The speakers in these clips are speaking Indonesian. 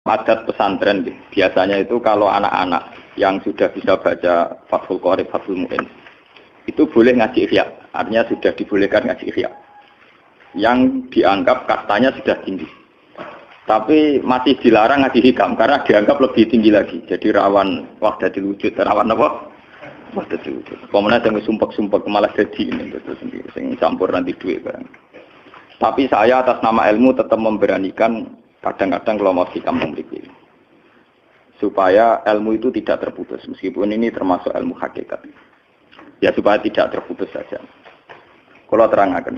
Adat pesantren biasanya itu kalau anak-anak yang sudah bisa baca Fathul Qorib, Fathul Mu'in itu boleh ngaji ihya, artinya sudah dibolehkan ngaji ihya yang dianggap kastanya sudah tinggi, tapi masih dilarang ngaji hikam karena dianggap lebih tinggi lagi, jadi rawan wahdatul wujud, rawan apa? Wahdatul wujud. Pemenang yang sumpek-sumpek malah jadi ini terus sendiri, sing campur nanti duit barang. Tapi saya atas nama ilmu tetap memberanikan. Kadang-kadang kalau mau hikam memiliki supaya ilmu itu tidak terputus, meskipun ini termasuk ilmu hakikat. Ya supaya tidak terputus saja. Kalau terangkan,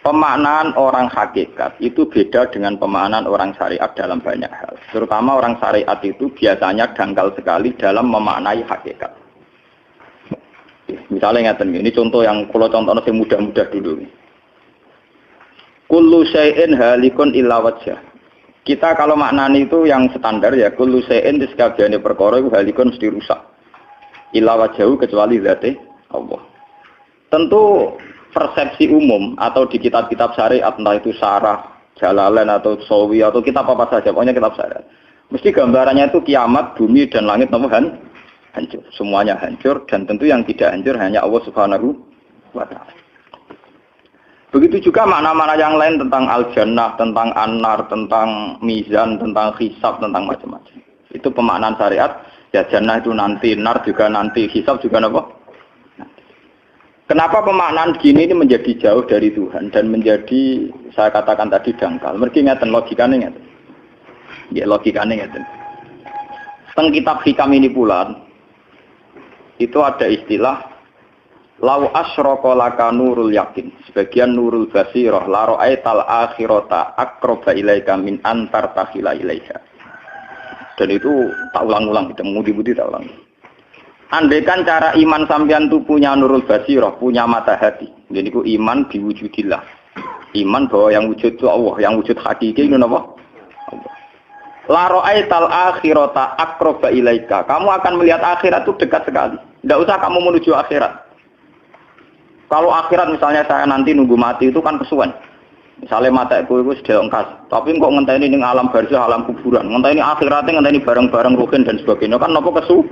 pemaknaan orang hakikat itu beda dengan pemaknaan orang syariat dalam banyak hal. Terutama orang syariat itu biasanya dangkal sekali dalam memaknai hakikat. Misalnya ini contoh yang kalau contohnya yang mudah-mudah dulu. Kullu syai'in halikun illa wajhah. Kita kalau maknani itu yang standar ya, kullu syai'in disekabiane perkara itu halikun mesti rusak. Illa wajhahu kecuali zate Allah. Tentu persepsi umum atau di kitab-kitab syariat, entah itu Syarah, Jalalain atau Sawi atau kitab apa saja, pokoknya kitab syariat. Mesti gambarannya itu kiamat, bumi dan langit hancur. Semuanya hancur dan tentu yang tidak hancur hanya Allah Subhanahu wa taala. Begitu juga makna-makna yang lain tentang al-jannah, tentang an-nar, tentang mizan, tentang hisab, tentang macam-macam. Itu pemaknaan syariat. Ya jannah itu nanti, nar juga nanti, hisab juga apa? Kenapa pemaknaan gini ini menjadi jauh dari Tuhan dan menjadi, saya katakan tadi, dangkal. Mereka ngeten logikanya ngeten. Ya logikanya ngeten. Teng kitab hikam ini pula, itu ada istilah lau asyraka laka nurul yakin, sebagian nurul basirah la ra'aital akhirata aqraba ilaika min antar takhila ilaiha. Dan itu tak ulang-ulang, kita mudi-mudi tak ulang. Andaikan cara iman sampean itu punya nurul basirah, punya mata hati. Jadi itu iman diwujudillah. Iman bahwa yang wujud itu Allah, yang wujud hakiki itu apa? Allah. La ra'aital akhirata aqraba ilaika. Kamu akan melihat akhirat itu dekat sekali. Tidak usah kamu menuju akhirat. Kalau akhirat misalnya saya nanti nunggu mati itu kan kesuwen. Misalnya mataku itu sudah engkas, tapi kok ngenteni ning alam barzah, alam kuburan, ngenteni akhiratnya, ngenteni barang-barang ruhin dan sebagainya, kan nopo kesu.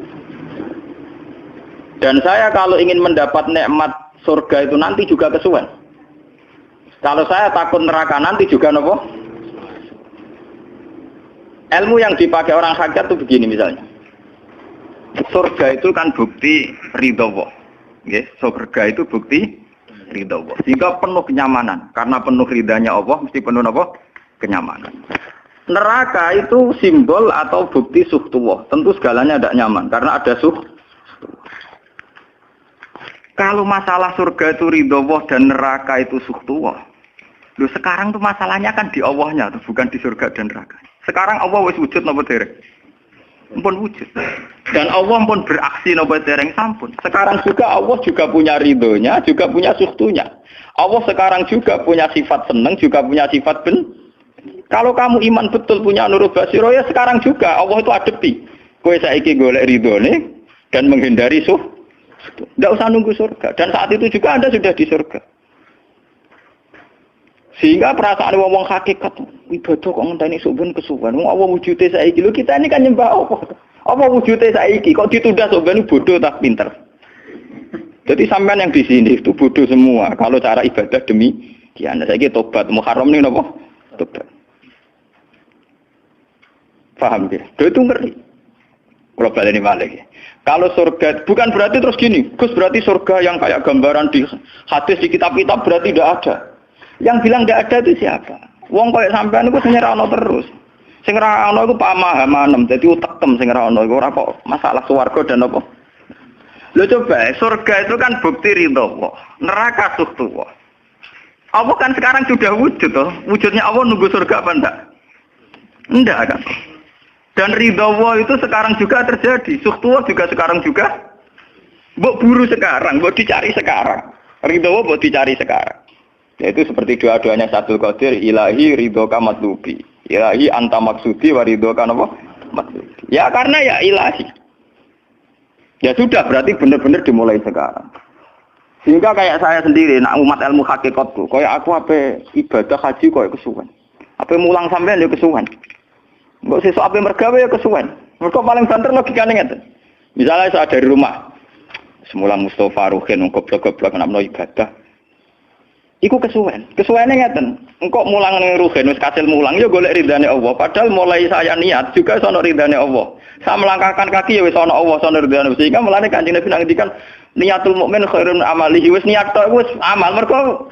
Dan saya kalau ingin mendapat nikmat surga itu nanti juga kesuwen. Kalau saya takut neraka nanti juga nopo. Ilmu yang dipakai orang hakikat itu begini misalnya. Surga itu kan bukti ridho Allah. Yes, surga itu bukti ridha Allah. Sehingga penuh kenyamanan. Karena penuh ridhanya Allah, mesti penuh apa? Kenyamanan. Neraka itu simbol atau bukti suhtullah. Tentu segalanya tidak nyaman. Karena ada Kalau masalah surga itu ridha Allah dan neraka itu suhtullah. Loh sekarang tuh masalahnya kan di Allahnya, bukan di surga dan neraka. Sekarang Allah wis wujud napa dereng? Pun wujud. Dan Allah pun beraksi nopo dereng sampun. Sekarang juga Allah juga punya ridhonya, juga punya suhtunya. Allah sekarang juga punya sifat seneng, juga punya sifat Kalau kamu iman betul punya nurul basiro ya sekarang juga Allah itu adepi. Kowe saiki golek ridhone dan menghindari Tidak usah nunggu surga. Dan saat itu juga Anda sudah di surga. Sehingga perasaan wong hakikat ibadah kok ngenteni suben kesuwen. Wong Allah wujude saiki. Lho kita ini kan nyembah apa? Apa wujude saiki kok ditunda suben bodoh tak pinter. Jadi sampean yang di sini itu bodoh semua kalau cara ibadah demi kian. Saiki tobat Muharram nih napa? Tobat. Paham ya? Itu ngeri. Kalau baleni malih. Kalau surga bukan berarti terus gini. Gus berarti surga yang kayak gambaran di hadis di kitab-kitab berarti tidak ada. Yang bilang tidak ada itu siapa? Wong koyo sampean iku sing ora ana terus. Sing ora ana iku pamahaman, dadi utekem sing ora ana iku ora kok masalah swarga dan apa. Lho coba, surga itu kan bukti ridho Allah, neraka suhtullah. Allah kan sekarang sudah wujud toh. Wujudnya Allah nunggu surga apa enggak? Enggak kan. Dan ridho Allah itu sekarang juga terjadi, suhtullah juga sekarang juga. Mbok buru sekarang, mbok dicari sekarang. Ridho Allah mbok dicari sekarang. Yaitu seperti doa-doanya Satul Qadir, ilahi ridhoka matlubi, ilahi anta maksudi wa ridhoka apa? Matlubi. Ya karena ya ilahi. Ya sudah berarti benar-benar dimulai sekarang. Sehingga kayak saya sendiri, nak umat ilmu hakikat tuh, kayak aku apa ibadah haji kayak kesuwen. Apa mulang sampean ya kesuwen. Enggak sesuk ape mergawe ya kesuwen. Mergo paling banter logikane ngeten. Misalnya saya dari rumah, semula Mustafa Ruhin goblok-goblok nak menawa ibadah. Iku kesuwen. Kesuwene ngeten. Engko mulang ning Ruhin wis kasil mulang ya golek ridane Allah. Padahal mulai saya niat juga sono ridane Allah. Saya melangkahkan kaki ya wis ana Allah sono ridane. Sehingga mulane Kanjeng Nabi ngendikan niatul mukmin khairun amalihi wis niat tok wis amal. Mergo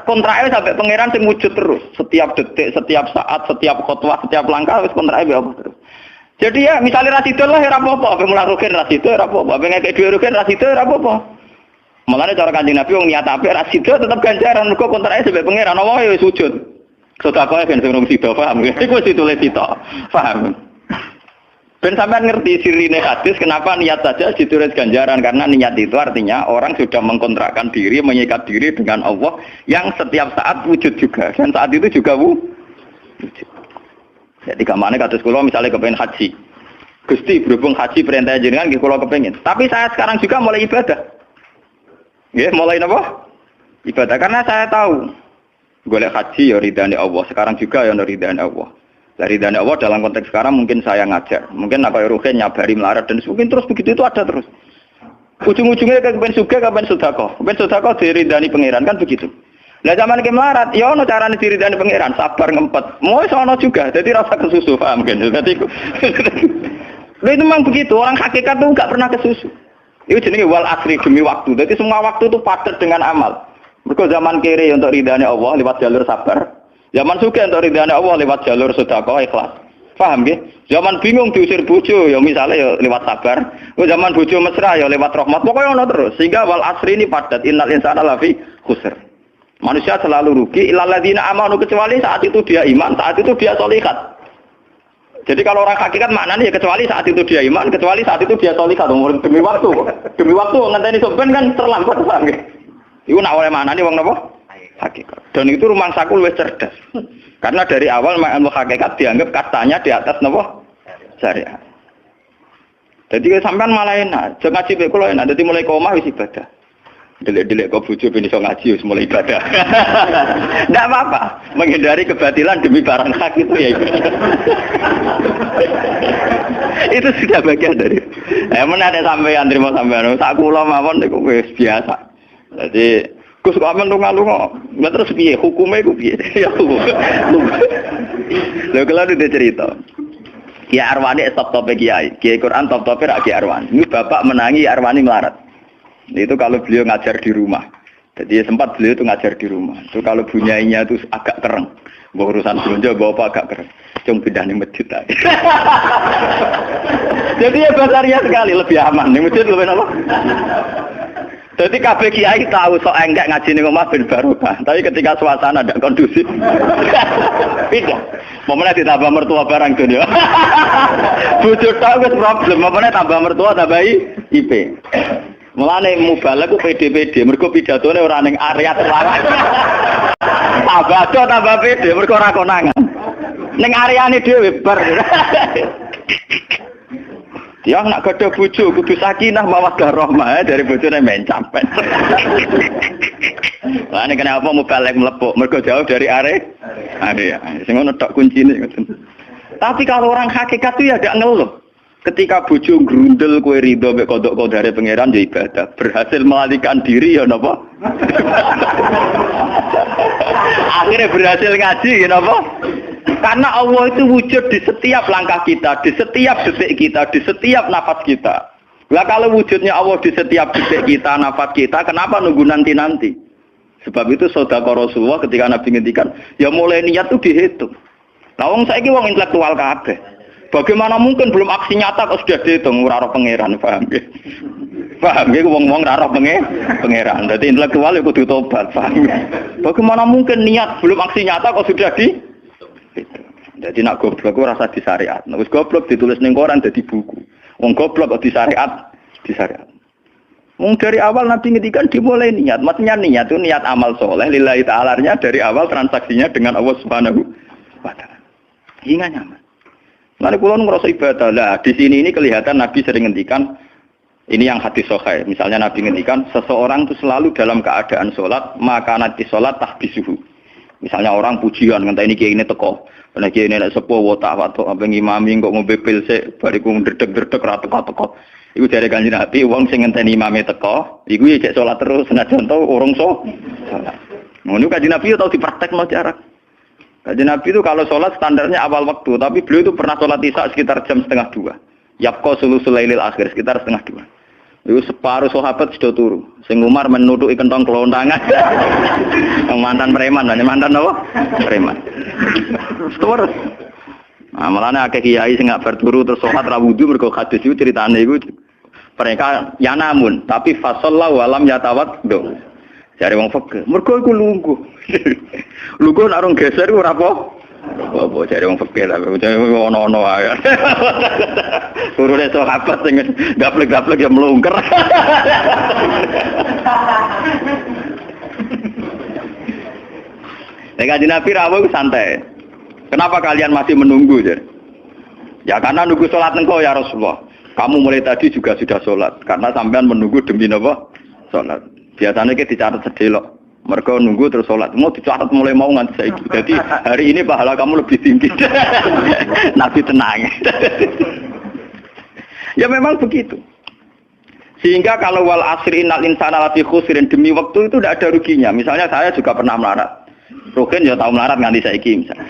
kontrake sampai pangeran sing wujud terus. Setiap detik, setiap saat, setiap khotbah, setiap langkah wis kontrake be Allah terus. Jadi ya misalnya rasido lah ora apa-apa, ape mulang Ruhin rasido ora apa-apa, ape ngekek dhuwit Ruhin rasido ora apa-apa. Mulane cara Kanjeng Nabi wong niat apik ra sida tetep ganjaran mergo kontrake sampe pangeran Allah ya wis wujud. Sedekah ben sing sida paham. Iku wis ditulis sita. Paham. Ben sampean ngerti sirine hadis kenapa niat saja ditulis ganjaran karena niat itu artinya orang sudah mengkontrakkan diri, mengikat diri dengan Allah yang setiap saat wujud juga dan saat itu juga wujud. Jadi kamane kados kula misalnya kepengin haji. Gusti berhubung haji perintah jenengan nggih kula kepengin. Tapi saya sekarang juga mulai ibadah. Ya, mulai apa? Ibadah karena saya tahu golek haji ya ridane Allah. Sekarang juga ya ridane Allah. Dari ridane Allah dalam konteks sekarang mungkin saya ngajar. Mungkin apa Ruhin nyabari melarat dan mungkin terus begitu itu ada terus. Ujung-ujungnya kepen suga kapan sedekah. Kepen sedekah diridani pangeran kan begitu. Lah zaman iki melarat ya ono carane diridani pangeran, sabar ngempet. Mau ono juga. Jadi rasa kesusu paham kan. Jadi itu memang begitu. Orang hakikat tuh enggak pernah kesusu. Itu jenenge wal asri demi waktu. Jadi semua waktu itu padat dengan amal. Mergo zaman kiri untuk ridane Allah lewat jalur sabar. Zaman sugih untuk ridane Allah lewat jalur sedekah ikhlas. Paham nggih? Zaman bingung diusir bojo ya misalnya ya lewat sabar. Zaman bojo mesra ya lewat rahmat. Pokoknya ono terus. Sehingga wal asri ini padat. Innal insana lafi khusr. Manusia selalu rugi illal ladzina amanu kecuali saat itu dia iman, saat itu dia sholihat. Jadi kalau orang hakikat maknanya ya kecuali saat itu dia iman, kecuali saat itu dia sholihat demi waktu. Demi waktu ngenteni sampean kan terlambat paham nggih. Iku nak oleh maknane wong napa? Hakikat. Dan itu rumangsaku luwih cerdas. Karena dari awal ilmu hakikat dianggap kastanya di atas napa? Syariat. Jadi sampean malah enak, jangan ngaji mek kula enak, dadi mulai koma wis ibadah. Delek-delek kok bojo ben iso ngaji wis mulai ibadah. Enggak apa-apa, menghindari kebatilan demi barang hak itu ya. Itu sudah bagian dari. Emang ada sampean terima sampean, sak kula mawon niku wis biasa. Jadi Gus kok amen lunga-lunga. Lah terus piye hukume iku piye? Ya hukum. Lha kalau ada cerita. Kiai Arwani top-tope kiai. Kiai Quran top-tope ra Kiai Arwani. Ini bapak menangi Arwani melarat. Itu kalau beliau ngajar di rumah. Jadi sempat beliau itu ngajar di rumah. Itu kalau bunyainya itu agak kereng. Bawa urusan belanja bawa apa agak kereng. Cuma pindah di masjid tadi. Jadi ya basaria sekali lebih aman. Di masjid lebih apa? Jadi kabeh kiai tahu sok enggak ngaji ning omah ben barokah. Tapi ketika suasana tidak kondusif. Pindah. Momennya ditambah mertua barang dunia. Bojo tok wis problem. Momennya tambah mertua tambah IP. Mulane mubalek ku PD-PD, mergo pidatone ora ning area terlarang. Tambah PD, mergo ora konangan. Ning areane dhewe bar. Dia nak gadah bojo kudu sakinah mawaddah rahmah dari bojone men sampean. Lah nek kenapa mubalek mlepuk, mergo jauh dari area. Sing ngono tok kuncine ngoten. Tapi kalau orang hakikat itu ya gak ngeluh. Ketika bojo grundel kowe ridho mek kodok kodare pangeran ya ibadah. Berhasil melalikan diri ya napa? Akhirnya berhasil ngaji ya napa? Karena Allah itu wujud di setiap langkah kita, di setiap detik kita, di setiap nafas kita. Lah kalau wujudnya Allah di setiap detik kita, nafas kita, kenapa nunggu nanti-nanti? Sebab itu sedekah Rasulullah ketika Nabi ngendikan, ya mulai niat itu dihitung. Lah wong saiki wong intelektual kabeh. Bagaimana mungkin belum aksi nyata kok sudah dihitung ora roh pangeran, paham nggih? Paham nggih wong-wong ora roh pangeran. Dadi intelektual ya kudu tobat, paham nggih? Bagaimana mungkin niat belum aksi nyata kok sudah di Jadi nak goblok ora rasa di syariat. Nek wis goblok ditulis ning koran dadi buku. Wong goblok kok di syariat, di syariat. Wong dari awal Nabi ngendikan dimulai niat. Maksudnya niat itu niat amal soleh lillahi ta'ala-nya dari awal transaksinya dengan Allah Subhanahu wa taala. Hingga nyaman. Nanti kula ngerasa ibadah lah. Di sini ini kelihatan Nabi sering ngendikan ini yang hadis sahih. Misalnya Nabi ngendikan seseorang itu selalu dalam keadaan sholat, maka nanti sholat tahbisuhu. Misalnya orang pujian ngenteni kiai ini teko. Nek kiai ini nek sepuh watak watuk apa ngimami kok ngombe pil sik bariku ndredeg-ndredeg ra teko-teko. Iku jare Kanjeng Nabi wong sing ngenteni imame teko, iku ya cek salat terus senajan to urung salat. Ngono Kanjeng Nabi tau dipraktekno jarak. Kanjeng Nabi itu kalau sholat standarnya awal waktu, tapi beliau itu pernah sholat isya sekitar jam 1:30. Yapqa sulusul lailil akhir sekitar 1:30. Itu separuh sahabat sudah turu. Sing Umar menutuki kentong kelontangan. Mantan preman, mantan apa? Preman. Terus. Nah, malahnya akeh kiai sing gak berturu terus sholat ra wudu mergo hadis itu ceritane iku mereka ya namun tapi fasallahu alam yatawad. Jare wong fikih, mergo iku lungguh. Lungguh nek orang geser iku ora apa. Apa jare wong fikih lah, ono-ono wae. Turune sahabat sing gaplek-gaplek ya mlungker. Kanjeng Nabi rawuh santai. Kenapa kalian masih menunggu, Jar? Ya karena nunggu sholat engkau ya Rasulullah. Kamu mulai tadi juga sudah sholat karena sampean menunggu demi apa? Sholat. Biasanya kita dicatat sedelok. Mereka nunggu terus sholat. Mau dicatat mulai mau nganti saiki. Jadi hari ini pahala kamu lebih tinggi. Nabi tenang. Ya memang begitu. Sehingga kalau wal asri innal insana lafi khusrin demi waktu itu tidak ada ruginya. Misalnya saya juga pernah melarat. Rugen ya tahu melarat nganti saiki misalnya.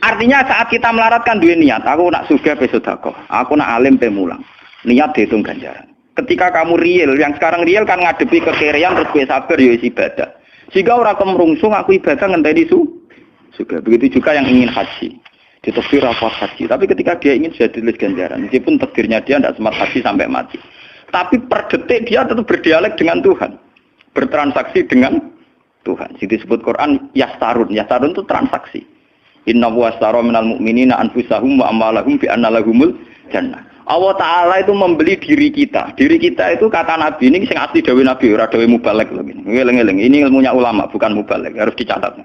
Artinya saat kita melarat kan duwe niat. Aku nak sugih pe sedekah. Aku nak alim pe mulang. Niat dihitung ganjaran. Ketika kamu real, yang sekarang real kan ngadepi kekerian terus gue sabar ya ibadah. Sehingga orang kemrungsung aku ibadah ngenteni juga. Begitu juga yang ingin haji. Ditakdir apa haji. Tapi ketika dia ingin sudah ditulis ganjaran. Meskipun takdirnya dia tidak sempat haji sampai mati. Tapi per detik dia tetap berdialek dengan Tuhan. Bertransaksi dengan Tuhan. Jadi disebut Quran yastarun. Yastarun itu transaksi. Inna wastara minal mu'minina anfusahum wa amwalahum bi anna lahumul jannah. Allah Ta'ala itu membeli diri kita. Diri kita itu kata Nabi, ini yang asli dawe Nabi, ora dawe mubalek loh ini. Ngeleng-ngeleng, ini ilmunya ulama, bukan mubalek, harus dicatat.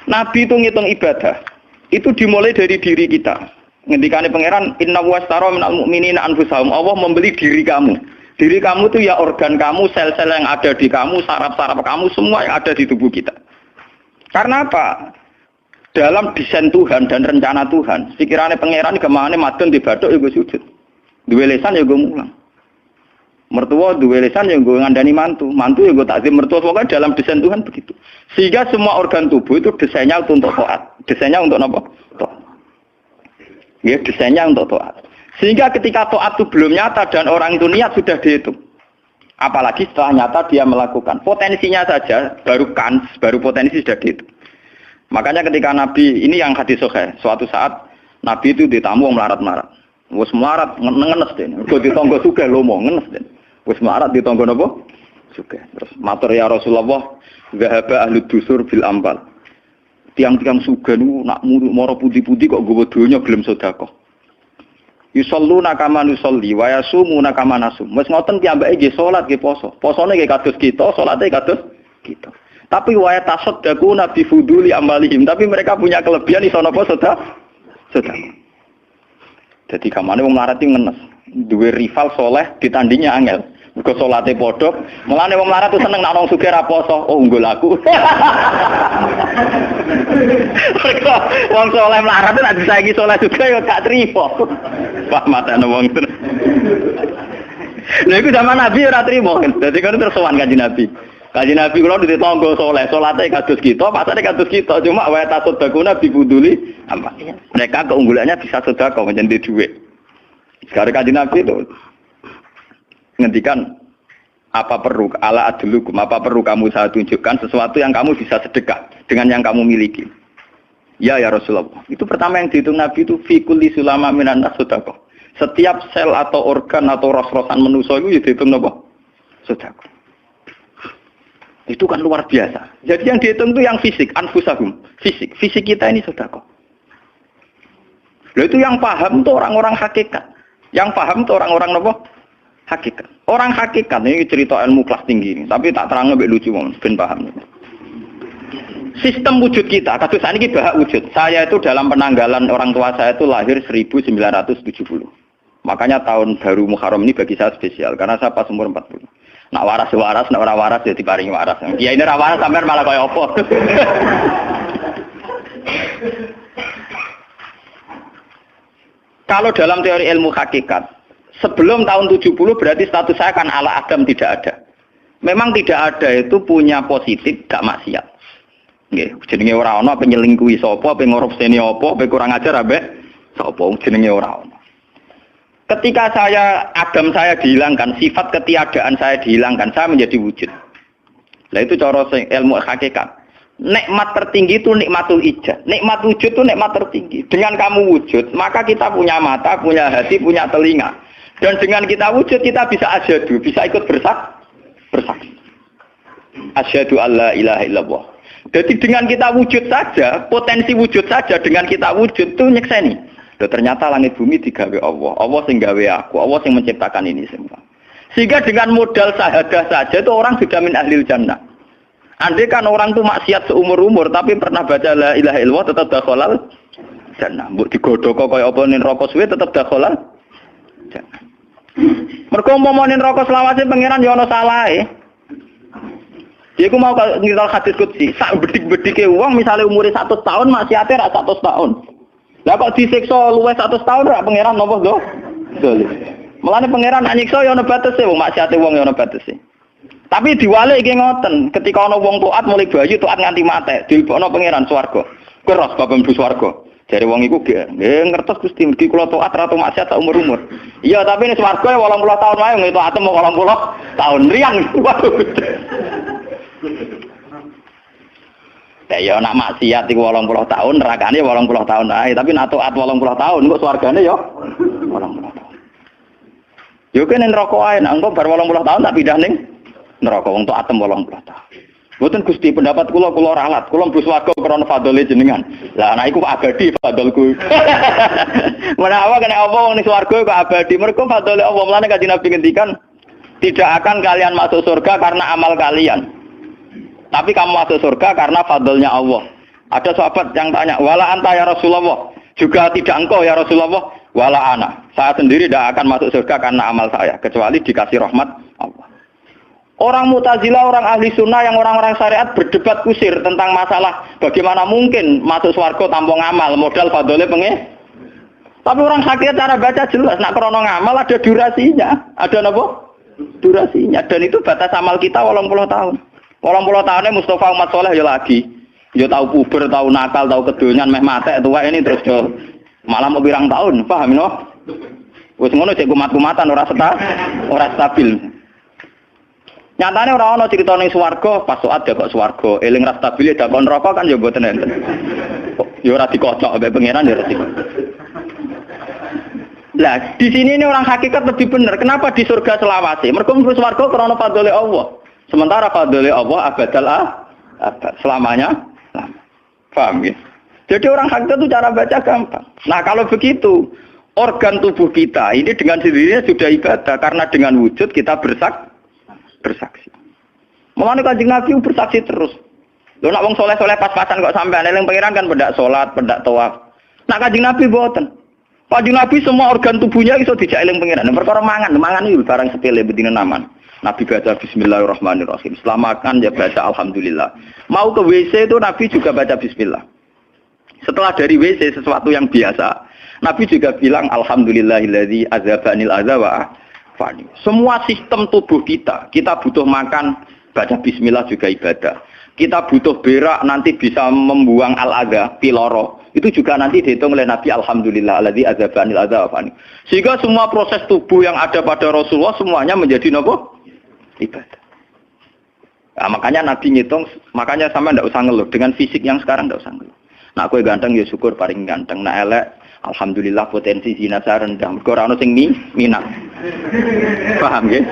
Nabi itu ngitung ibadah. Itu dimulai dari diri kita. Ngendikane pangeran, inna wastara minal mu'minina anfusahum. Allah membeli diri kamu. Diri kamu itu ya organ kamu, sel-sel yang ada di kamu, saraf-saraf kamu, semua yang ada di tubuh kita. Karena apa? Dalam desain Tuhan dan rencana Tuhan, pikirannya pangeran kemana madun di badok ya gue sujud, dua lesan ya gue mulang, mertua dua lesan ya gue ngandani mantu ya gue takzim mertua. Pokoknya dalam desain Tuhan begitu. Sehingga semua organ tubuh itu desainnya untuk taat, desainnya untuk apa? Taat. Ya desainnya untuk taat. Sehingga ketika taat itu belum nyata dan orang itu niat sudah dihitung. Apalagi setelah nyata dia melakukan, potensinya saja baru potensi sudah dihitung. Makanya ketika Nabi, ini yang hadis sahih, suatu saat Nabi itu ditamu melarat-melarat. Wis melarat ngenes deh. Kok ditonggo sugih lomo ngenes deh. Wis melarat ditonggo napa? Sugih. Terus matur ya Rasulullah, zahaba ahli dusur bil ambal. Tiang-tiang sugih niku nak moro putih-putih kok nggawa donya gelem sedekah. Yusalluna kama nusolli wa yasumuna kama nasum. Wis ngoten piyambake nggih salat nggih poso. Posone nggih kados kita, salate kados kita. Tapi waya tasaddaqu nabi fuduli amalihim. Tapi mereka punya kelebihan iso napa sedekah. Jadi kamane wong melarat iki ngenes. Duwe rival soleh ditandingnya angel. Mergo salate padha. Mulane wong melarat tuh seneng nek wong sugih ra poso. Oh unggul aku. Mergo wong soleh melarat nek disaiki soleh juga ya gak trimo. Pak matane wong tenan. Lha iku zaman Nabi ora trimo. Dadi kan terus sowan Kanjeng Nabi. Kanjeng Nabi kula ditonggo saleh, salate kados kita, pasane kados kita, cuma wae tasodakuna bibuduli apa? Mereka keunggulannya bisa sedekah menjadi duit. Sekarang Kanjeng Nabi itu ngendikan apa perlu ala adlukum, apa perlu kamu saya tunjukkan sesuatu yang kamu bisa sedekah dengan yang kamu miliki. Ya Rasulullah. Itu pertama yang dihitung Nabi itu fi kulli sulama minan nas sedekah. Setiap sel atau organ atau ros-rosan manusia itu dihitung apa? Sedekah. Itu kan luar biasa. Jadi yang dihitung itu yang fisik, anfusahum. Fisik kita ini sedekah. Lalu itu yang paham itu orang-orang hakikat. Yang paham itu orang-orang apa? Hakikat. Orang hakikat ini cerita ilmu kelas tinggi ini, tapi tak terang lebih lucu ben paham. Sistem wujud kita, kados saniki bahak wujud. Saya itu dalam penanggalan orang tua saya itu lahir 1970. Makanya tahun baru Muharram ini bagi saya spesial karena saya pas umur 40. Nak waras, nak ora waras ya diparingi waras. Ya ini ora waras sampean malah kaya apa. Kalau dalam teori ilmu hakikat, sebelum tahun 70 berarti status saya kan ala Adam tidak ada. Memang tidak ada itu punya positif gak maksiat. Nggih, jenenge ora ana penyelingkuhi sapa, pengorupseni apa, kurang ajar ambek sapa jenenge ora ana. Ketika Adam saya dihilangkan, sifat ketiadaan saya dihilangkan, saya menjadi wujud. Nah itu cara ilmu hakikat. Nikmat tertinggi itu nikmatul ijad. Nikmat wujud itu nikmat tertinggi. Dengan kamu wujud, maka kita punya mata, punya hati, punya telinga. Dan dengan kita wujud, kita bisa asyhadu, bisa ikut bersaksi. Asyhadu alla ilaha illallah. Jadi dengan kita wujud saja, potensi wujud saja dengan kita wujud itu nyekseni. Loh, ternyata langit bumi digawe Allah. Allah sing gawe aku, Allah sing menciptakan ini semua. Sehingga dengan modal syahadah saja itu orang sudah min ahlil jannah. Andai kan orang itu maksiat seumur-umur tapi pernah baca la ilaha illallah tetap dakhalal jannah. Mbok digodhog kaya apa ning neraka suwe tetap dakhalal jannah. Mergo umpama ning neraka selawase pangeran ya ana salahe. Iku mau ngira hadis qudsi, sak bedik-bedike wong misale umure 100 tahun maksiate ra 100 tahun. Lah kok disiksa luwih 100 tahun ora pangeran napa do? Dolim. Mulane pangeran nyiksa ya ana batese wong maksiate wong ya ana batese. Tapi diwalik iki ngoten, ketika ana wong taat mulai bayi taat nganti mate, dilebokno pangeran swarga. Keros bab mlebu swarga. Jare wong iku nggih ngertos Gusti mergi kula taat ra tau maksiat sak umur-umur. Iya, tapi ning swarga 80 tahun wae ngene taat 80 tahun riang. Ya nak maksiat iku 80 tahun, nerakane 80 tahun ae, tapi nak taat 80 tahun kok swargane ya 80 tahun. Yo kene neraka ae, nek engko bar 80 tahun tak pindah ning neraka wong taat 80 tahun. Mboten Gusti pendapat kula ralat, kula mlebu swarga krana fadhole jenengan. Lah nek iku abadi fadholku. Menawa kena apa wong ning swarga kok abadi, mergo fadhole Allah. Mulane Kanjeng Nabi ngendikan, tidak akan kalian masuk surga karena amal kalian. Tapi kamu masuk surga karena fadlnya Allah. Ada sahabat yang tanya, wala anta ya Rasulullah. Juga tidak engkau ya Rasulullah. Wala ana. Saya sendiri tidak akan masuk surga karena amal saya. Kecuali dikasih rahmat Allah. Orang Mu'tazilah, orang ahli sunnah yang orang-orang syariat berdebat kusir tentang masalah bagaimana mungkin masuk surga tanpa ngamal. Modal fadlnya pengen. Tapi orang hakikat cara baca jelas. Nak krono ngamal ada durasinya. Ada apa? Durasinya. Dan itu batas amal kita 80 tahun. 80 tahunnya Mustafa umat soleh ya lagi. Ya tahu puber, tahu nakal, tahu kedonyan, meh matek tua ini terus yo malah mau birang tahun, paham no? Wes ngono cek kumat-kumatan ora stabil. Nyatane ora ono crita ning swarga, pas saat ya kok swarga, eling ra stabil ya kon neraka kan ya mboten enten. Ya ora dikocok mbek pangeran ya ora dikocok. Lah, di sini ini orang hakikat lebih benar. Kenapa di surga selawase? Mergo mlebu swarga krana fadhole Allah. Sementara fadhole Allah abadal abad, selamanya lama. Paham ya? Jadi orang hakikat itu cara baca gampang. Nah kalau begitu, organ tubuh kita ini dengan sendirinya sudah ibadah. Karena dengan wujud kita bersaksi. Mulane Kanjeng Nabi bersaksi terus. Lho nak wong soleh-soleh pas-pasan kok sampean eling pangeran kan pendak salat, pendak tawaf. Nak Kanjeng Nabi mboten. Kanjeng Nabi semua organ tubuhnya iso dijak eling pangeran. Perkara mangan iki barang sepele bedine naman. Nabi baca bismillahirrahmanirrahim. Setelah makan ya baca alhamdulillah. Mau ke WC itu Nabi juga baca bismillah. Setelah dari WC sesuatu yang biasa, Nabi juga bilang alhamdulillahilladzi azhabanil adza wa afani. Semua sistem tubuh kita butuh makan, baca bismillah juga ibadah. Kita butuh berak nanti bisa membuang al-adza, piloro. Itu juga nanti dihitung oleh Nabi alhamdulillahilladzi azhabanil adza wa afani. Sehingga semua proses tubuh yang ada pada Rasulullah semuanya menjadi apa? Ibadah. Nah, makanya Nabi ngitung, makanya sama ndak usah ngeluh dengan fisik yang sekarang ndak usah ngeluh. Nah, kowe ganteng ya syukur paling ganteng. Nah, elek alhamdulillah potensi zina saya rendah. Mergo ora ono sing minat. Paham nggih?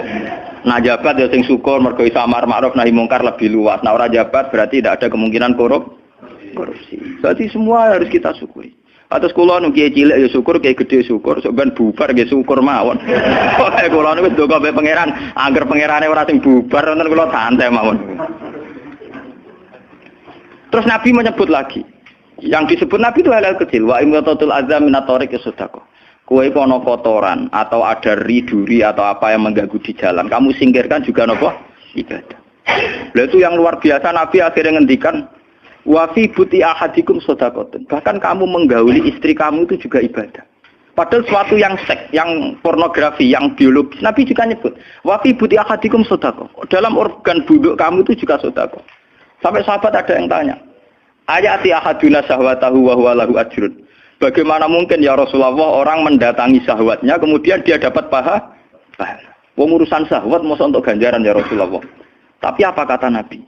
Nah, jabat ya sing syukur mergo iso amar ma'ruf nahi mungkar lebih luas. Nah, ora jabat berarti tidak ada kemungkinan korupsi. Jadi semua harus kita syukuri. Atas kula nu kiye cilik ya syukur, kiye gedhe syukur, sok ben bubar nggih syukur mawon. Pokoke kula niku wis ndonga mbek pangeran, angger pangerane ora sing bubar wonten kula santai mawon. Terus Nabi menyebut lagi. Yang disebut Nabi itu hal-hal kecil, wa imatatul azam min at-tariq sedekah. Kowe kono kotoran atau ada riduri atau apa yang mengganggu di jalan, kamu singkirkan juga nopo ibadah. Lah itu yang luar biasa, Nabi akhirnya ngendikan wa fi buti ahadikum shadaqatun. Bahkan kamu menggauli istri kamu itu juga ibadah. Padahal suatu yang seks, yang pornografi, yang biologis, Nabi juga nyebut wa fi buti ahadikum shadaqah. Dalam organ buduk kamu itu juga sedekah. Sampai sahabat ada yang tanya, ayati ahaduna syahwatahu wa huwa lahu ajrun. Bagaimana mungkin ya Rasulullah orang mendatangi syahwatnya kemudian dia dapat pahala? Wong urusan syahwat masa untuk ganjaran ya Rasulullah. Tapi apa kata Nabi?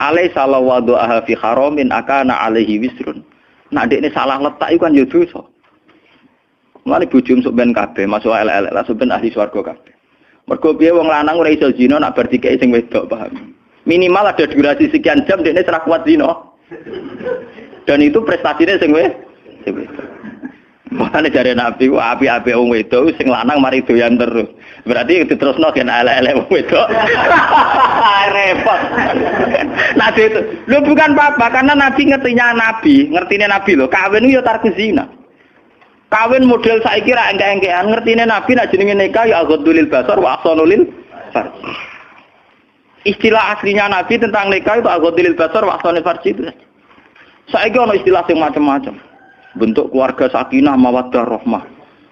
Alaisa law wada'aha fi haramin akana alaihi wisrun. Nah dekne salah letak iku kan ya dosa. Mulane bojo sok ben kabeh masuk elek-elek lah sok ben ahli swarga kabeh. Mergo piye wong lanang ora iso zina nak bar dikeki sing wedok, paham? Minimal ada durasi sekian jam dekne ora kuat zina. Dan itu prestasinya sing wedok. Makane jare Nabi ku api-api wong wedok sing lanang mari doyan terus. Berarti diterusno gen elek-elek wong wedok. Repot. Nah itu lho bukan apa-apa karena Nabi ngertine Nabi lho, kawin yo tarku zina. Kawin model saiki ra engke-engkean, ngertine Nabi nek jenenge nikah ya aghadulil basar wa ahsanulil farj. Istilah aslinya Nabi tentang nikah itu aghadulil basar wa ahsanul farj itu. Saiki ono istilah sing macam-macam. Bentuk keluarga sakinah mawaddah rahmah.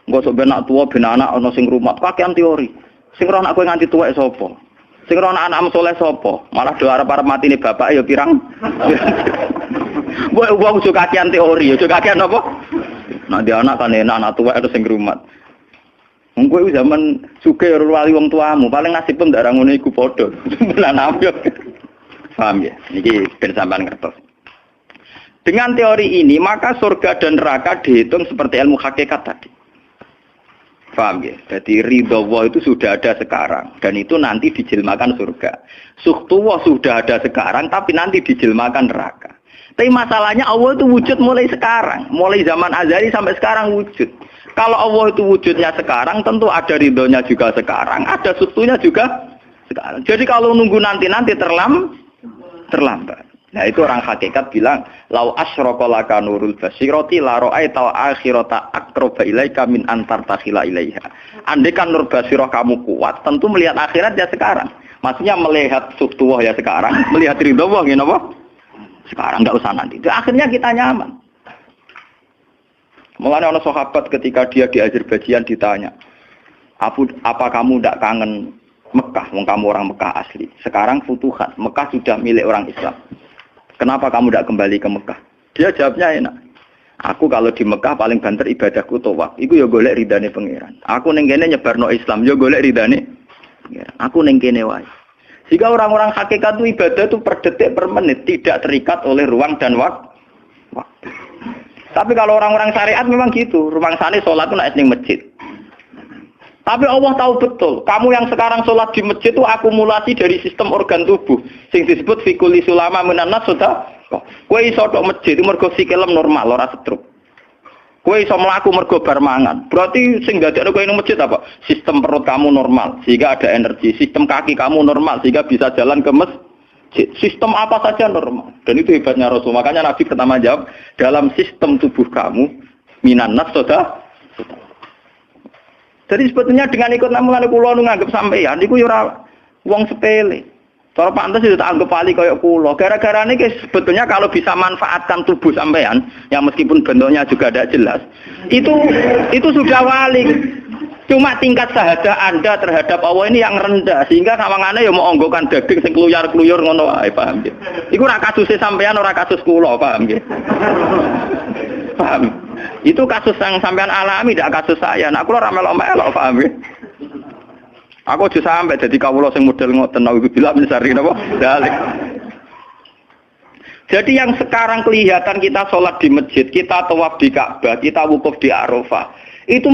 Engko sok ben anak tuwa ben anak ana sing rumat, kakean teori. Sing ora anak kowe nganti tuwek sapa? Sing ora anak saleh sapa? Malah do arep-arep matine bapak ya pirang. Wong sok kakean teori, ya sok kakean apa? Nek dia anak kan enak anak tuwek terus sing rumat. Wong kowe zaman sugih ora wali wong tuamu, paling nasib pun ndak ngono iku padha. Lan ambyok. Paham ya? Niki ben sampean ngertos. Dengan teori ini, maka surga dan neraka dihitung seperti ilmu hakikat tadi. Paham ya? Jadi ridha Allah itu sudah ada sekarang. Dan itu nanti dijelmakan surga. Suhtullah sudah ada sekarang, tapi nanti dijelmakan neraka. Tapi masalahnya Allah itu wujud mulai sekarang. Mulai zaman azali sampai sekarang wujud. Kalau Allah itu wujudnya sekarang, tentu ada ridhonya juga sekarang. Ada suhtunya juga sekarang. Jadi kalau nunggu nanti-nanti terlambat. Nah itu orang hakikat bilang lau asyraka laka nurul basirati la ra'aita akhirata aqraba ilaika min antar takhila ilaiha. Andai kan nur basirah kamu kuat, tentu melihat akhirat ya sekarang. Maksudnya melihat subtuwah ya sekarang, melihat ridha Allah ngene apa? Sekarang enggak usah nanti. Akhirnya kita nyaman. Mulane ana sahabat ketika dia di Azerbaijan ditanya, "Apa kamu tidak kangen Mekah? Wong kamu orang Mekah asli. Sekarang futuhat, Mekah sudah milik orang Islam. Kenapa kamu tidak kembali ke Mekah?" Dia jawabnya enak. Aku kalau di Mekah paling banter ibadahku tawaf. Iku ya golek ridane pangeran. Aku ning kene nyebarno Islam ya golek ridane pangeran. Aku ning kene wae. Jika orang-orang hakikat itu ibadah itu per detik per menit, tidak terikat oleh ruang dan waktu. Tapi kalau orang-orang syariat memang gitu. Rumangsane salat ku nek ning masjid. Tapi Allah tahu betul, kamu yang sekarang sholat di masjid itu akumulasi dari sistem organ tubuh. Sing disebut fikuli sulama minanas sudah. Kowe iso tok masjid itu mergo sikilem normal, ora stroke. Kowe iso mlaku mergo bar mangan. Berarti sing dadekno kowe ning masjid apa? Sistem perut kamu normal, sehingga ada energi. Sistem kaki kamu normal, sehingga bisa jalan ke masjid. Sistem apa saja normal. Dan itu hebatnya Rasul. Makanya Nabi pertama jawab, dalam sistem tubuh kamu minanas sudah. Jadi sebetulnya dengan ikut namungan kula nu nganggep sampeyan niku ya ora wong sepele. Cara pantes itu tak anggap wali kaya kula. Gara-gara niki sebetulnya kalau bisa manfaatkan tubuh sampeyan yang meskipun bentuknya juga tidak jelas, itu sudah wali. Cuma tingkat sahadah Anda terhadap Allah ini yang rendah sehingga sawangane ya mau onggokan daging sing kluyar-kluyur ngono wae, paham nggih. Iku ora kasuse sampeyan ora kasus kula, paham nggih. Paham. Itu kasus yang sampean alami, tidak kasus saya. Nah, aku ora melok-melok, paham ya? Aku aja sampai jadi kawula sing model ngoten nawi bila mencari napa? Dalik. Jadi yang sekarang kelihatan kita sholat di masjid, kita tawaf di Ka'bah, kita wukuf di Arafah, itu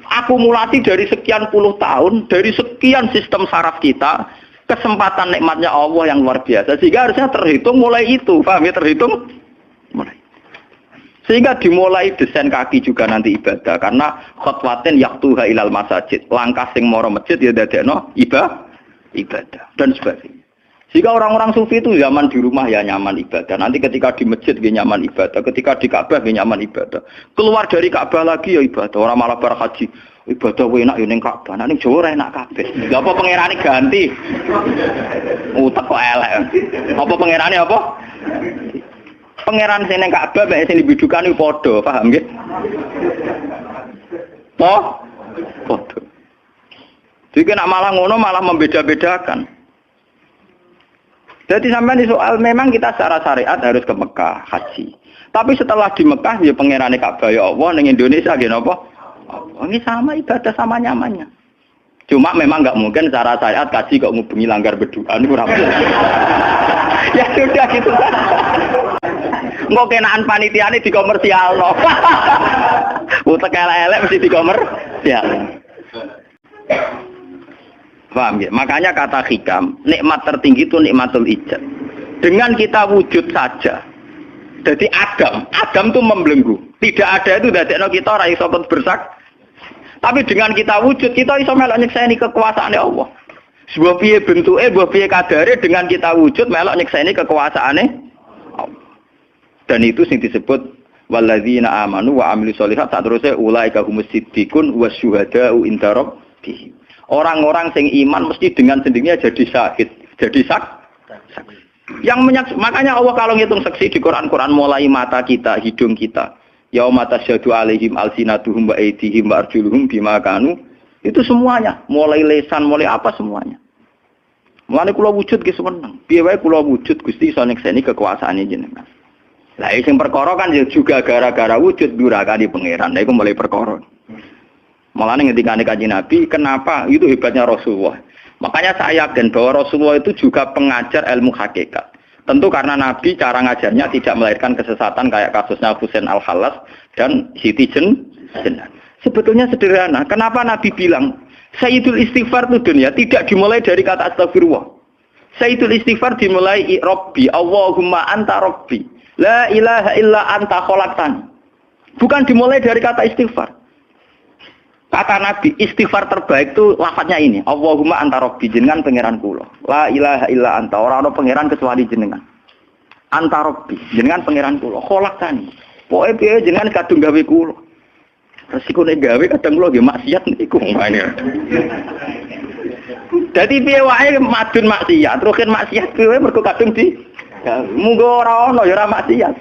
akumulasi dari sekian puluh tahun, dari sekian sistem saraf kita, kesempatan nikmatnya Allah yang luar biasa. Sehingga harusnya terhitung mulai itu, paham ya? Terhitung mulai. Sehingga dimulai desain kaki juga nanti ibadah karena khotwatin yaktuha ilal masajid, langkah sing moro masjid ya dadekno ibadah dan sebagainya. Jika orang-orang sufi itu zaman di rumah ya nyaman ibadah. Nanti ketika di masjid dia nyaman ibadah. Ketika di Ka'bah dia nyaman ibadah. Keluar dari Ka'bah lagi ya ibadah. Orang malah bar haji. Ibadah enak ya ning Ka'bah. Nah ning Jawa enak kabeh. Lha apa pangerane ganti? Utek kok elek. Apa pangerane apa? Pangeran sing ning Ka'bah mek sing dibidukani padha, paham nggih? Padha. Jadi nak malah ngono malah membeda-bedakan. Jadi sampai di soal memang kita secara syariat harus ke Mekah haji. Tapi setelah di Mekah ya pangerane Ka'bah ya Allah ning Indonesia nggih napa? Ini sama ibadah sama nyamannya. Cuma memang enggak mungkin secara syariat kaji kok ngubungi langgar berdoa niku ora boleh. Ya sudah gitu kan. Engko kenaan panitiane dikomersialno. Utek elek-elek mesti dikomersial. Paham ya? Makanya kata hikam, nikmat tertinggi itu nikmatul ijad. Dengan kita wujud saja. Jadi Adam itu membelenggu. Tidak ada itu dadekno kita ora iso bersak. Tapi dengan kita wujud, kita iso melok nyekseni kekuasaane Allah. Sebuah piye bentuke, sebuah piye kadare dengan kita wujud melok nyekseni kekuasaane Allah. Dan itu sing disebut walladzina amanu wa amilus sholihat saterusé ulaika humus siddiqun wasyuhada'u inda rabbihim. Orang-orang sing iman mesti dengan sendirinya jadi syahid, jadi saksi. Makanya Allah kalau ngitung saksi di Quran mulai mata kita, hidung kita, yauma tasyhadu alaihim alsinatuhum wa aydihim wa arjuluhum bima kanu, itu semuanya, mulai lesan, mulai apa semuanya. Mulane kula wujud ki seneng. Piye wae kula wujud Gusti iso nekseni kekuasaane jenengan. Lah sing perkara kan juga gara-gara wujud durakane pangeran. Lha iku mulai perkara. Malah ngendikane Kanjeng Nabi, kenapa? Itu hebatnya Rasulullah. Makanya saya yakin bahwa Rasulullah itu juga pengajar ilmu hakikat. Tentu karena Nabi cara ngajarnya tidak melahirkan kesesatan kayak kasusnya Husain Al-Khallas dan Siti Jenar. Sebetulnya sederhana. Kenapa Nabi bilang Sayyidul Istighfar itu dunia tidak dimulai dari kata astagfirullah. Sayyidul Istighfar dimulai Rabbi, Allahumma anta Rabbi. La ilaha illa anta khalaqtani. Bukan dimulai dari kata istighfar. Kata Nabi, istighfar terbaik itu lafadznya ini. Allahumma anta rabbi, jenengan pangeran kula. La ilaha illa anta, ora ana pangeran kecuali jenengan. Anta rabbi, jenengan pangeran kula. Kholaqtani. Pokoke piye jenengan kadung gawe kula. Resikone gawe kadang kula nggih maksiat niku. Dadi piye wae madun maksiat, rukin maksiat piye mergo kadung di munggo ora ana ya ora maksiat.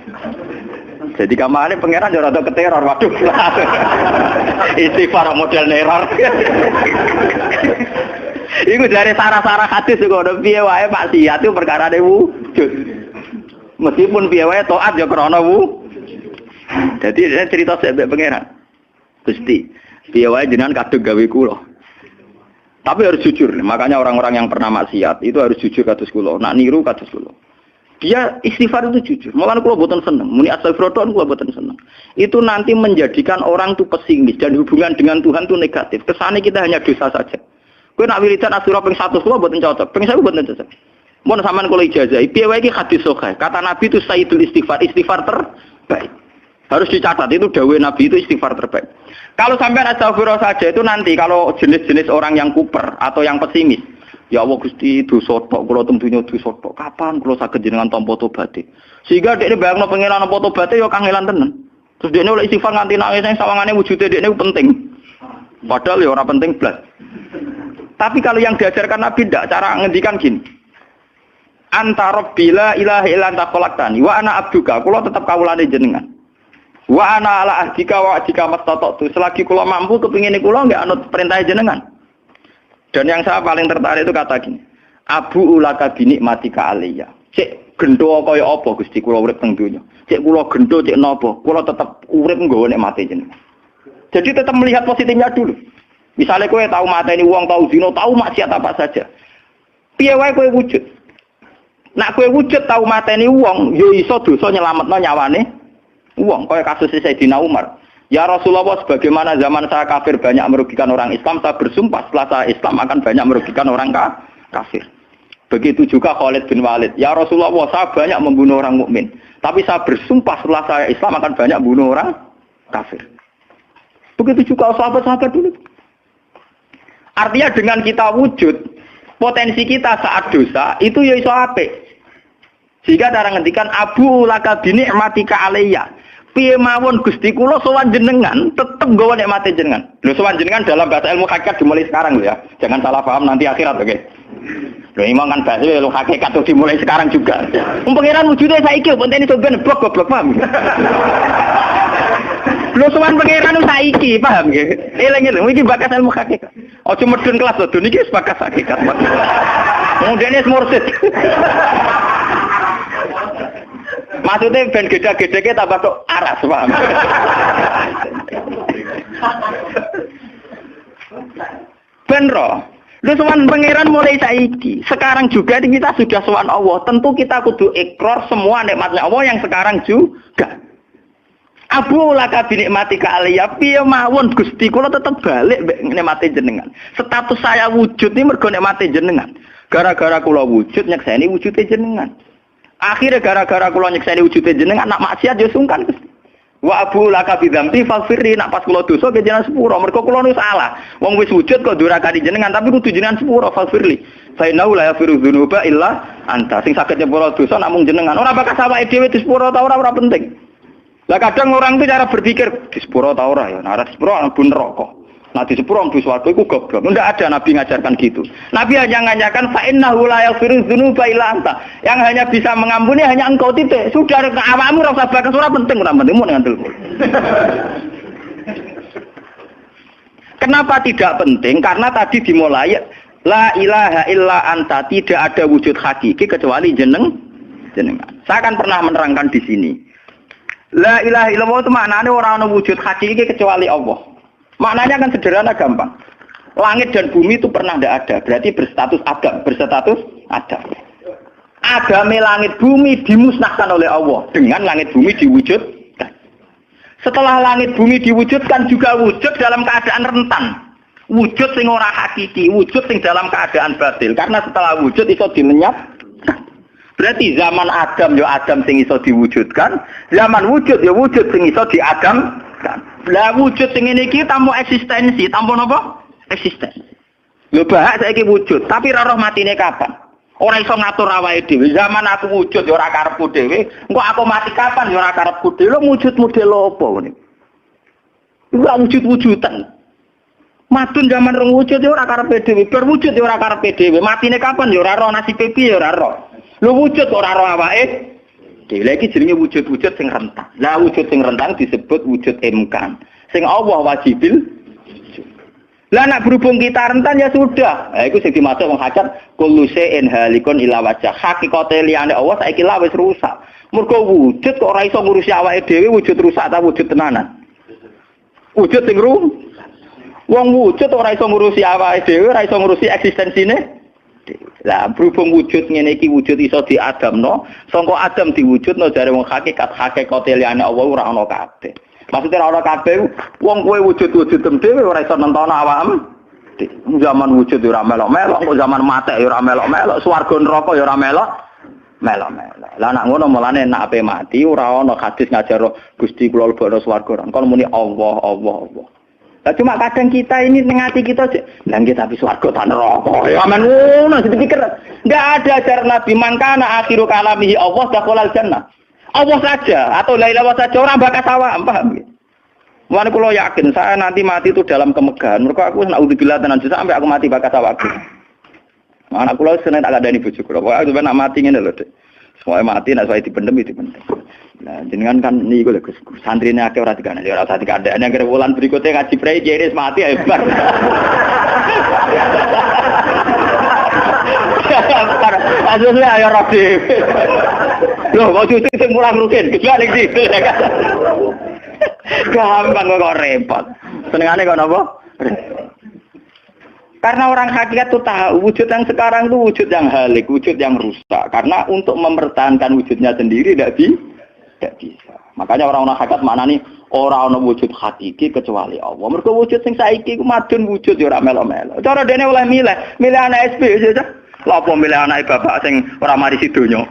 Jadi kamane pangeran yo rada keteror, waduh. Istighfar model neror. Iku dari sarah-sarah hadis kok ono piye wae maksiat itu perkarane wujud. Meskipun piye wae taat yo krana Jadi cerita sebab pangeran. Gusti, piye wae jenengan kadung gawe kula. Tapi harus jujur, makanya orang-orang yang pernah maksiat itu harus jujur kados kula, nak niru kados kula. Dia istighfar itu jujur. Malah kula boten seneng. Muni astagfirullah kula boten seneng. Itu nanti menjadikan orang itu pesimis dan hubungan dengan Tuhan itu negatif. Kesane kita hanya dosa saja. Kowe nak wiridan asura ping 100 kula boten cocok. Ping 1000 boten cocok. Mun sampean kula ijazah, piye wae iki hadis sahih. Kata Nabi itu sayyidul istighfar, istighfar terbaik. Harus dicatat itu dawuh Nabi itu istighfar terbaik. Kalau sampean astagfirullah saja itu nanti kalau jenis-jenis orang yang kuper atau yang pesimis, ya Allah Gusti dosa tok kula tentunya dosa tok. Kapan kula saged jenengan tampa tobaté? Sehingga dekne bayangno pengelan tampa tobaté ya kangelan tenan. Terus dekne oleh istighfar nganti nangis sing sawangane wujude dekne penting. Padahal ya ora penting blas. Tapi kalau yang diajarkan Nabi ndak cara ngendikan gini. Anta rabbila ilaha illa anta khalaqtani wa ana abduka. Kula tetep kawulane jenengan. Wa ana ala ahdika wa ahdika mastata'tu. Selagi kula mampu kepingine kula enggak anut perintah jenengan. Dan yang saya paling tertarik itu kata gini, Abu ulaka binikmatika aliyya. Cek gendo kaya apa Gusti kula urip teng donya. Cek kula gendo cek napa, kula tetep urip nggawa nikmate jenengan. Jadi tetap melihat positifnya dulu. Misalnya kowe tahu mateni wong, tahu zina, tahu maksiat apa saja. Piye wae kowe wujud. Nak kowe wujud tahu mateni wong, yo iso dosa nyelametno nyawane wong. Kaya kasus Sayyidina Umar. Ya Rasulullah, sebagaimana zaman saya kafir banyak merugikan orang Islam, saya bersumpah setelah saya Islam akan banyak merugikan orang kafir. Begitu juga Khalid bin Walid. Ya Rasulullah, saya banyak membunuh orang mukmin, tapi saya bersumpah setelah saya Islam akan banyak membunuh orang kafir. Begitu juga sahabat-sahabat dulu. Artinya dengan kita wujud, Potensi kita saat dosa itu ya iso apik. Sehingga cara ngendikan abu laka bi ni'matika alayya. Piye mawon Gusti kula sowan jenengan tetep nggawa nikmate jenengan. Lho sowan jenengan dalam bahasa ilmu hakikat dimulai sekarang lho ya. Jangan salah paham nanti akhirat, oke. Lho imam kan bahasa ilmu hakikat tuh dimulai sekarang juga. Pangeran wujude saiki pontene sampeyan goblok paham. Lho sowan pangeran saiki paham nggih. Eling-eling iki bakas ilmu hakikat. Aja medun kelas lho niki wis bakas hakikat. Mudene mursid. Maksudnya ben gede-gedeke tambah tok aras, paham? Ben roh. Lu sowan pangeran mulai saiki. Sekarang juga kita sudah sowan Allah. Tentu kita kudu ikrar semua nikmatnya Allah yang sekarang juga. Abu laka bi nikmatika alayya piye mawon Gusti kula tetep balik nikmate jenengan. Status saya wujud ini mergo nikmate jenengan. Gara-gara kula wujud nyekseni wujude jenengan. Akhirnya gara-gara kula nyekseni wujude jenengan nak maksiat yo sungkan Gusti. Wa abu laka bi dzambi faghfirli nak pas kula dosa ke jenengan sepuro mergo kula nu salah. Wong wis wujud kok durakani jenengan tapi kudu jenengan sepuro faghfirli. Fa innahu la yaghfiru dzunuba illa anta. Sing saged nyepuro dosa namung jenengan. Ora bakal awake dhewe disepuro ta ora penting. Lah kadang orang itu cara berpikir di sepuro ta ora ya. Nah, di sepuro mlebu neraka. Nah di sepuro mlebu swarga iku goblok. Ndak ada nabi ngajarkan gitu. Nabi hanya ngajarkan fa innahu la yaghfiru dzunuba illa anta. Yang hanya bisa mengampuni hanya engkau titik. Sudah awakmu ora usah bakas ora penting mun ngandel. Kenapa tidak penting? Karena tadi dimulai la ilaha illa anta, tidak ada wujud hakiki kecuali jenengan. Saya akan pernah menerangkan di sini. La ilaha illallah itu maknanya orang ana wujud hakiki kecuali Allah. Maknanya kan sederhana gampang. Langit dan bumi itu pernah tidak ada, berarti berstatus adam. Adame langit bumi dimusnahkan oleh Allah dengan langit bumi diwujudkan. Setelah langit bumi diwujudkan juga wujud dalam keadaan rentan. Wujud sing ora hakiki, wujud sing dalam keadaan batil. Karena setelah wujud iso dilenyapkan. Berarti zaman Adam ya Adam sing iso diwujudkan, zaman wujud ya wujud sing iso diadamkan. Lah wujud sing ngene iki tanpa eksistensi, tanpa napa? Eksistensi. Lho bahak saiki wujud, tapi ora roh matine kapan? Ora iso ngatur awake dhewe. Zaman aku wujud ya ora karepku dhewe, engko aku mati kapan ya ora karepku dhewe. Lho wujud model apa ngene? Ora wujud-wujudan. Madun zaman rong wujud ya ora karepe dhewe, bar wujud ya ora karepe dhewe. Matine kapan ya ora roh, nasibe piye ya ora roh. Lho wujud ora roh awake. Lagi jenenge wujud-wujud sing rentang. Lah wujud sing rentang disebut wujud imkan. Sing Allah wajibil. Lah nek berhubung kita rentan ya sudah. Lah iku sing dimaksud wong hajat kullu shay'in halikun ila wajh. Hakikate liyane Allah saiki lah wis rusak. Mergo wujud kok ora iso ngurusi awake dhewe wujud rusak ta wujud tenanan. Wujud sing rusak. Wong wujud ora iso ngurusi awake dhewe, ora iso ngurusi eksistensine. Lah berhubung wujud ngene iki wujud iso diadamno, sangka Adam diwujudno jare wong hakikate liyane Allah ora ana kabeh. Maksudnya ora ana kabeh wong kowe wujud-wujud dhewe ora iso nentono awakmu. Zaman wujud ora melok-melok, kok zaman mate ora melok-melok, swarga neraka ya ora melok-melok. Lah nek ngono mulane nek ape mati ora ana hadis ngajar Gusti kula lebokno swarga. Kon muni Allah. Lah cuma kadang kita ini ngati kita lah nggih tapi swarga ta neraka. Ya men ngono dipikir. Enggak ada ajaran Nabi mangkana akhiru kalamihi Allah dakhalal jannah. Allah saja atau la ilaha saja orang bakas awak, paham nggih? Mulane kula yakin saya nanti mati itu dalam kemegahan. Mergo aku naudzubillah tenan sampai aku mati bakas awakku. Anak kula seneng tak kandhani bojo kula. Pokoke aku nak mati ngene lho, Dik. Semua mati nek saya dipendem. Nah, jenengan kan niku lho Gus. Santrine akeh ora dikandani, ora usah dikandani. Nek wulan berikutnya ngaji prei jenis mati ae bar. Asline ayo rapi. Loh, kok cucu sing mulang rugen, gejala ning situ. Gampang kok repot. Senengane kok napa? Karena orang hakikat itu tahu wujud yang sekarang itu wujud yang halik, wujud yang rusak. Karena untuk mempertahankan wujudnya sendiri tidak bisa. Makanya orang-orang hakikat maknanya orang-orang wujud hakiki kecuali Allah. Mereka wujud yang saiki itu madun wujud ya ora melo-melo. Cara dene oleh milih anak SP aja. Lah apa milih anak bapak sing ora mari sidonya.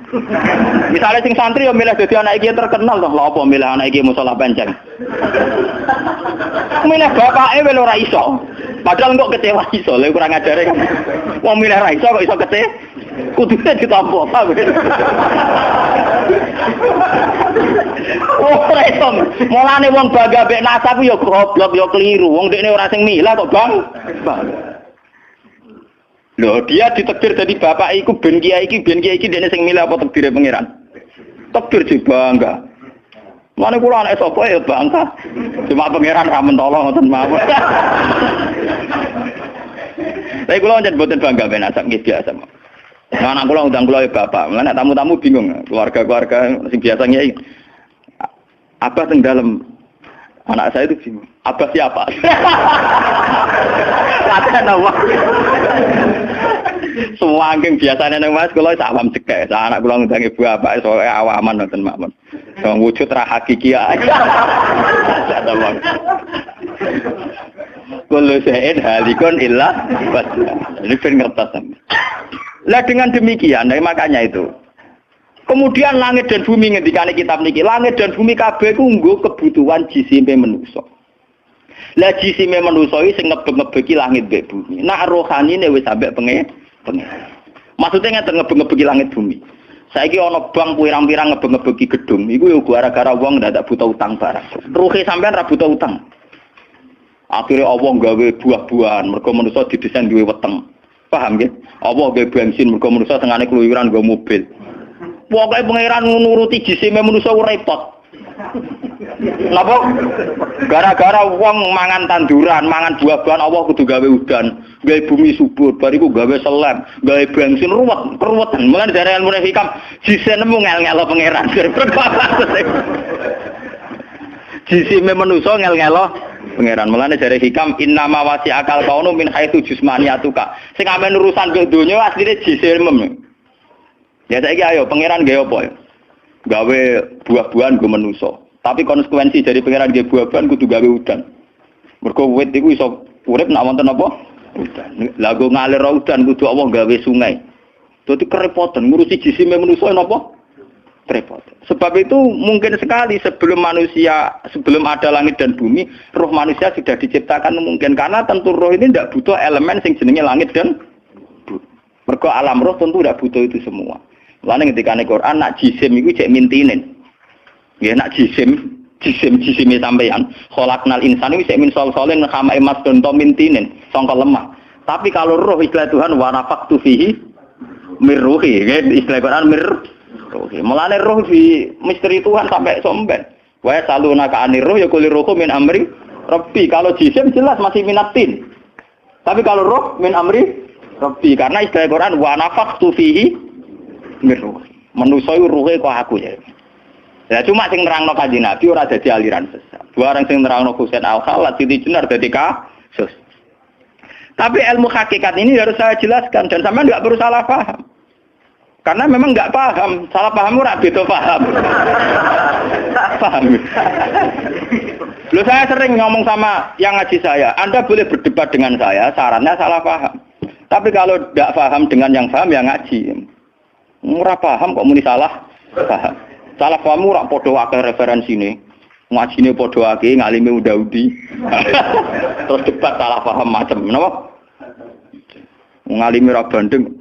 Misalnya sing santri ya milih dadi anak iki terkenal toh. Lah apa milih anak iki musala penceng. Milih bapake wel ora iso. Padahal kok kecewa iso, lha kurang ajare kan. Wong milih ra iso kok iso kecewa. Kudune ditampa ta. Ora iso. Mulane wong bangga mek nasab ya goblok ya keliru. Wong dekne ora sing milah kok, Bang. Loh, dia ditekdir jadi bapak iku ben kiai iki dene sing milih apa tekdire pangeran? Tekdir sih bangga. Mane kula anak sapa ya bangga. Cuma pangeran ra mentolo ngoten mawon. Tapi kula njen boten bangga ben asap nggih biasa. Nah, anak kula undang kula ya bapak. Mulane tamu-tamu bingung, keluarga-keluarga sing biasa nyai. Abah teng dalem. Anak saya itu bingung. Abah siapa? Kata nama. Semua angking biasanya nang Mas kula sak awam cekek. Anak kula ngundang ibu bapak soalnya awaman nonton mawon. Wong wujud ra hakiki ae. Kullu syai'in halikun illa wajha. Ini ben ngertos. Lah dengan demikian, makanya itu. Kemudian langit dan bumi ngendikane kitab niki, langit dan bumi kabeh ku nggo kebutuhan jisime manusa. Lah jisime manusa iki sing ngebeg-ngebegi langit mbek bumi. Nak rohanine wis sampe pengen. Maksudnya ngeten ngebeg-ngebegi langit bumi. Saiki ana bank pirang-pirang ngebeg-ngebegi gedung, iku yo gara-gara wong ndak buta utang barang. Ruhe sampean ra buta utang. Akhire Allah gawe buah-buahan, mergo manusa didesain duwe weteng. Paham nggih? Allah gawe bensin mergo manusa tengane keluyuran nggo mobil. Pokoke pangeran nuruti jisime manusa ora repot. Napa? Gara-gara wong mangan tanduran, mangan buah-buahan Allah kudu gawe udan, gawe bumi subur, bariku gawe selem, gawe bensin ruwetan. Mulane dari ilmu hikam jisine nemu ngel-ngelo pangeran. Jisime manusa ngel-ngelo pangeran. Mulane dari hikam innama wasi akal kaunu min haitsu jusmaniyatuka. Sing amen urusan ke donya asline jisime. Ya saiki ayo pangeran gawe apa ya? Gawe buah-buahan go manusa. Tapi konsekuensi dari pangeran gawe buah-buahan kudu gawe udan. Mergo wit iku iso urip nek wonten apa? Udan. Lah go ngalir udan kudu Allah gawe sungai. Dadi kerepotan ngurusi jisime manusa napa? Repot. Sebab itu mungkin sekali sebelum ada langit dan bumi, roh manusia sudah diciptakan mungkin karena tentu roh ini tidak butuh elemen sing jenenge langit dan bumi. Mergo alam roh tentu tidak butuh itu semua. Lalu ketika di Quran nak jisim itu cek mintinin, ya nak jisim sampeyan. Kholaknal insan itu cek min solin kama emas donto mintinin, songkol lemah. Tapi kalau roh istilah Tuhan wanafaktu fihi mirruhi, ya istilah Quran mirruhi. Mulane roh di misteri Tuhan sampai somben. Wa saluna ka anir roh ya kulir rohku min amri Rabbi. Kalau jisim jelas masih minatin. Tapi kalau roh min amri Rabbi karena istilah Quran wanafaktu fihi mirruh. Manusa iku ruhe kok aku ya. Ya cuma sing nerangno Kanjeng Nabi ora dadi aliran sesat. Barang sing nerangno Husain Al-Khallat Siti Jenar dadi kasus. Tapi ilmu hakikat ini harus saya jelaskan dan sampean enggak perlu salah paham. Karena memang enggak paham, salah paham ora beda paham. Paham. Loh saya sering ngomong sama yang ngaji saya, Anda boleh berdebat dengan saya, sarannya salah paham. Tapi kalau enggak paham dengan yang paham ya ngaji. Ora paham kok muni salah paham. Salah paham ora padha akeh referensine. Ngajine padha akeh, ngalime udah-udi. Terus debat salah paham macam napa? Ngalime ra bandeng.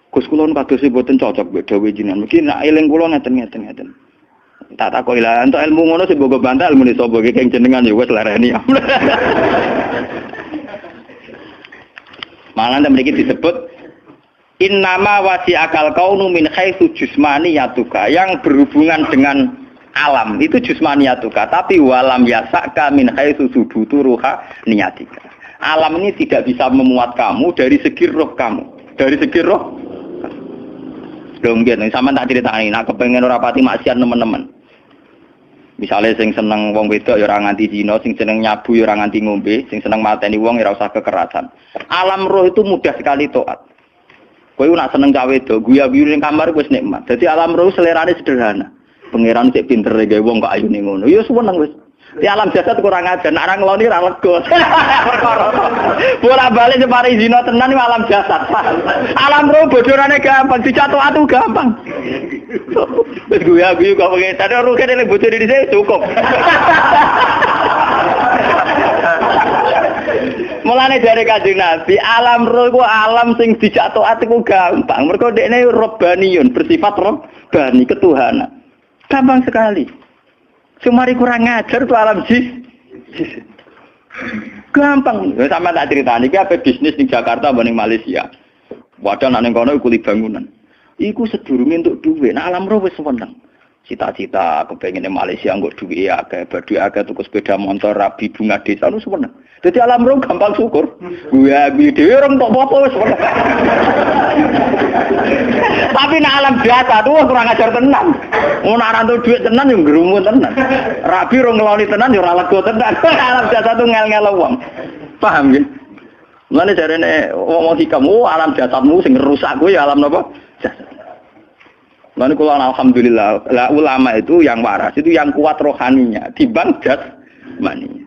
Gus kula kados mboten cocok mbek dawuh jenengan. Mungkin nek eling kula ngeten. Tak takoki lah entuk ilmu ngono sing mbok bantah ilmune sapa iki keng jenengan ya wis lereni. Malah mriki disebut innama wasi akal kaunu min haitsu jusmaniyatuka yang berhubungan dengan alam itu jusmaniyatuka tapi walam yasaka min haitsu subutu ruha niyatika. Alam ini tidak bisa memuat kamu dari segi roh kamu. Dari segi roh. Dong gitu, sampean tak critani nek kepengin ora pati maksiat teman-teman. Misalnya sing seneng wong wedok ya ora nganti zina, sing seneng nyabu ya ora nganti ngombe, sing seneng mateni wong ya ora usah kekerasan. Alam roh itu mudah sekali taat. Kowe nak seneng cawe wedok, guyu-guyu ning kamar wis nikmat. Dadi alam roh selerane sederhana. Pangeran sik pinter gawe wong kok ayune ngono. Ya seneng wis. Di alam jasad kurang ajar, nak orang ngeloni ra lega. Bolak-balik separi zina tenan iki alam jasad. Alam roh bodorane gampang, dicatu-atu gampang. Wis guyu-guyu kok pengen tadi roh kene bocor di sini cukup. Mulane Mulane dari Kanjeng Nabi, alam roh ku alam sing dijak taat iku gampang. Mergo dekne robbaniyun, bersifat robbani, ketuhanan. Gampang sekali. Sumari kurang ngajar tuh alam jin. Gampang. Sama tak ceritani iki ape bisnis ning Jakarta mbek ning Malaysia. Wadah nang kono kuli bangunan. Iku sedurunge entuk dhuwit. Nah alam roh wis seneng. Cita-cita kepengin Malaysia nggo duwe akeh, badhe akeh tuku sepeda motor, rabi bunga desa nu seneng. Dadi alam roh gampang syukur. Gue dhewe ora entuk apa-apa wis seneng. Tapi nek alam biasa tuh kurang ajar tenan. Ngono ora entuk dhuwit tenan yo ngrumun tenan. Rabi ora ngeloni tenan yo ora lega tenan. Alam biasa tuh ngel-ngel wong. Paham nggih? Mulane jarene wong hikamu alam jasadmu sing rusak kuwi alam napa? Jasad. Lalu kalau alhamdulillah, ulama itu yang waras, itu yang kuat rohaninya, dibanding jasmaninya.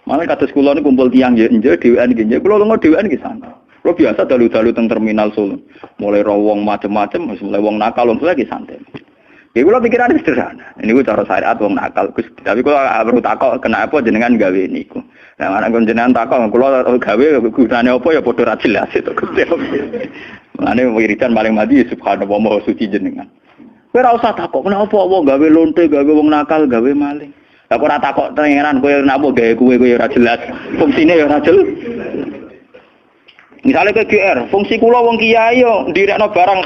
Malah kados kula niku kumpul tiyang nggih dhewean nggih. Kula lunga dhewean nggih santai. Kula biasa dalu-dalu teng terminal Solo. Mulai wong macem-macem, mulai wong nakal wong lagi santai. Ya kula pikirane sederhana. Niku cara syariat wong nakal. Tapi kula perlu takok kenapa jenengan gawe niku. Nah, ana jenengan takok kula gawe gunane apa ya padha ra jelas itu. Mulane wiridan paling mati subhanallah maha suci jenengan. Kowe ora usah takok kenapa wong gawe lonte, gawe wong nakal, gawe maling. Lah kok ora takok tengeran kowe napa gawe kowe ora jelas. Fungsine ya ora jelas. Misale ke GR, fungsi kula wong kiai yo ndirekno barang